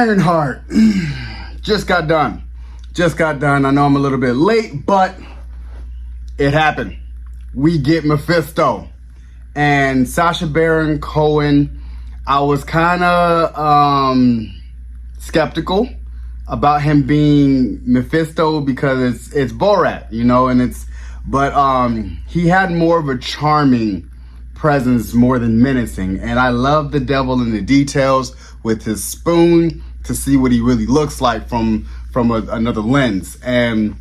Ironheart. Just got done. I know I'm a little bit late, but it happened. We get Mephisto. And Sacha Baron Cohen, I was kind of skeptical about him being Mephisto because it's Borat, you know, but he had more of a charming presence more than menacing. And I love the devil in the details with his spoon to see what he really looks like from another lens. And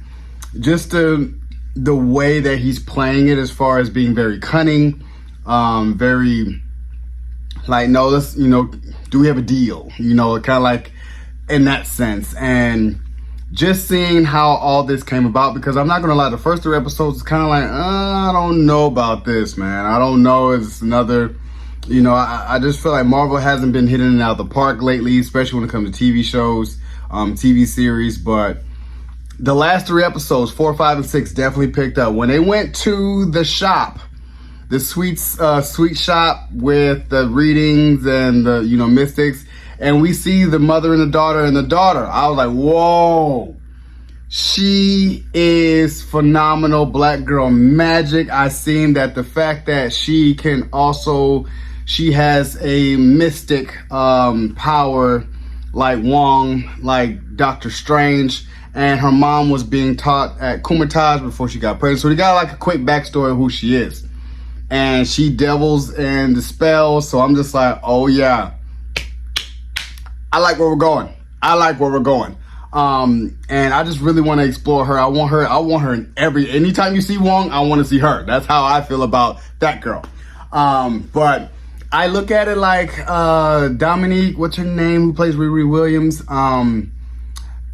just the way that he's playing it as far as being very cunning, very like, no, let's, you know, do we have a deal? You know, kind of like in that sense. And just seeing how all this came about, because I'm not going to lie, the first 3 episodes is kind of like, I don't know about this, man. I don't know. It's another, you know, I just feel like Marvel hasn't been hitting it out of the park lately, especially when it comes to TV shows, TV series. But the last 3 episodes, 4, 5, and 6, definitely picked up. When they went to the shop, the sweet shop with the readings and the, you know, mystics, and we see the mother and the daughter, I was like, whoa, she is phenomenal. Black girl magic. I seen that the fact that she has a mystic power like Wong, like Doctor Strange, and her mom was being taught at Kumatage before she got pregnant. So we got like a quick backstory of who she is. And she devils and dispels. So I'm just like, oh yeah, I like where we're going. And I just really want to explore her. I want her in anytime you see Wong, I want to see her. That's how I feel about that girl. But I look at it like Dominique, what's her name, who plays Riri Williams.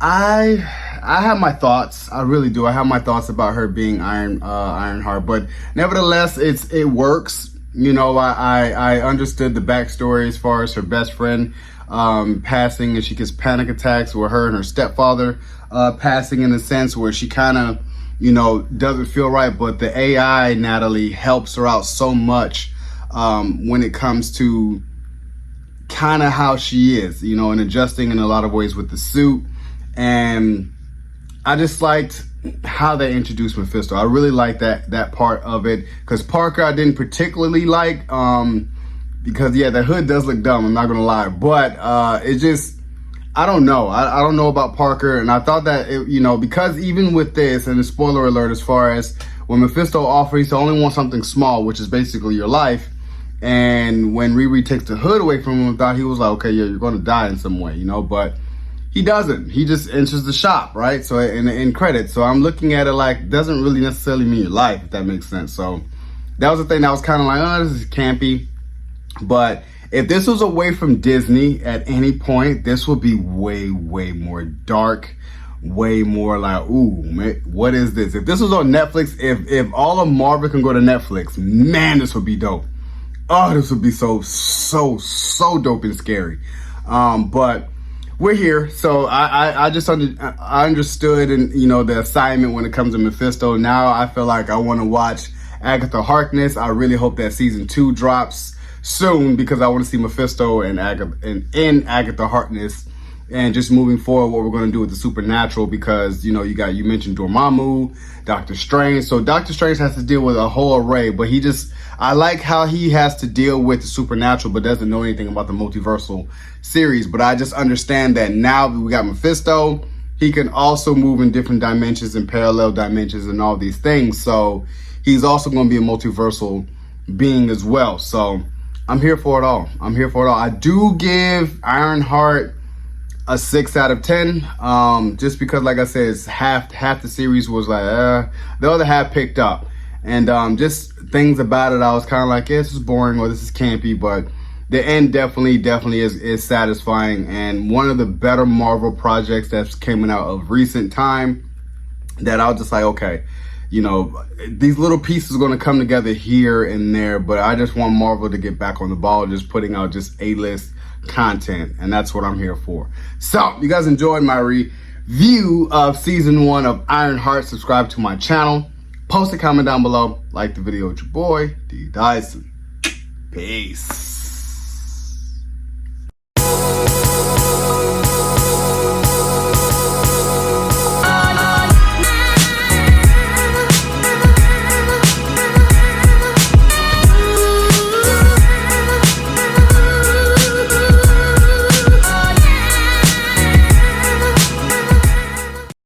I have my thoughts. I really do. I have my thoughts about her being Ironheart, but nevertheless, it works. You know, I understood the backstory as far as her best friend passing, and she gets panic attacks with her and her stepfather passing, in a sense where she kind of, you know, doesn't feel right. But the AI Natalie helps her out so much when it comes to kind of how she is, you know, and adjusting in a lot of ways with the suit. And I just liked how they introduced Mephisto. I really liked that part of it, because Parker I didn't particularly like, because yeah, the hood does look dumb, I'm not gonna lie, but it just, I don't know. I don't know about Parker, and I thought that it, you know, because even with this, and the spoiler alert, as far as when Mephisto offers to only want something small, which is basically your life, and when Riri takes the hood away from him, I thought he was like, okay, yeah, you're gonna die in some way, you know, but he doesn't. He just enters the shop, right? So in credits. So I'm looking at it like, doesn't really necessarily mean your life, if that makes sense. So that was the thing that was kind of like, oh, this is campy. But if this was away from Disney at any point, this would be way, way more dark, way more like, ooh, man, what is this? If this was on Netflix, if all of Marvel can go to Netflix, man, this would be dope. Oh, this would be so dope and scary. But we're here, so I understood, and you know, the assignment when it comes to Mephisto. Now I feel like I want to watch Agatha Harkness. I really hope that season 2 drops soon, because I want to see Mephisto and Agatha Harkness, and just moving forward what we're going to do with the supernatural, because you know, you mentioned Dormammu, Doctor Strange. So Doctor Strange has to deal with a whole array, but I like how he has to deal with the supernatural but doesn't know anything about the multiversal series. But I just understand that now that we got Mephisto, he can also move in different dimensions and parallel dimensions and all these things. So he's also going to be a multiversal being as well. So I'm here for it all. I do give Ironheart a 6 out of 10, just because, like I said, it's half the series was like, the other half picked up. And just things about it, I was kind of like, yeah, this is boring, or this is campy, but the end definitely is satisfying, and one of the better Marvel projects that's coming out of recent time, that I was just like, okay, you know, these little pieces are going to come together here and there, but I just want Marvel to get back on the ball, just putting out just A-list content, and that's what I'm here for. So you guys enjoyed my review of season 1 of Ironheart. Subscribe to my channel, post a comment down below, like the video with your boy D Dyson. Peace.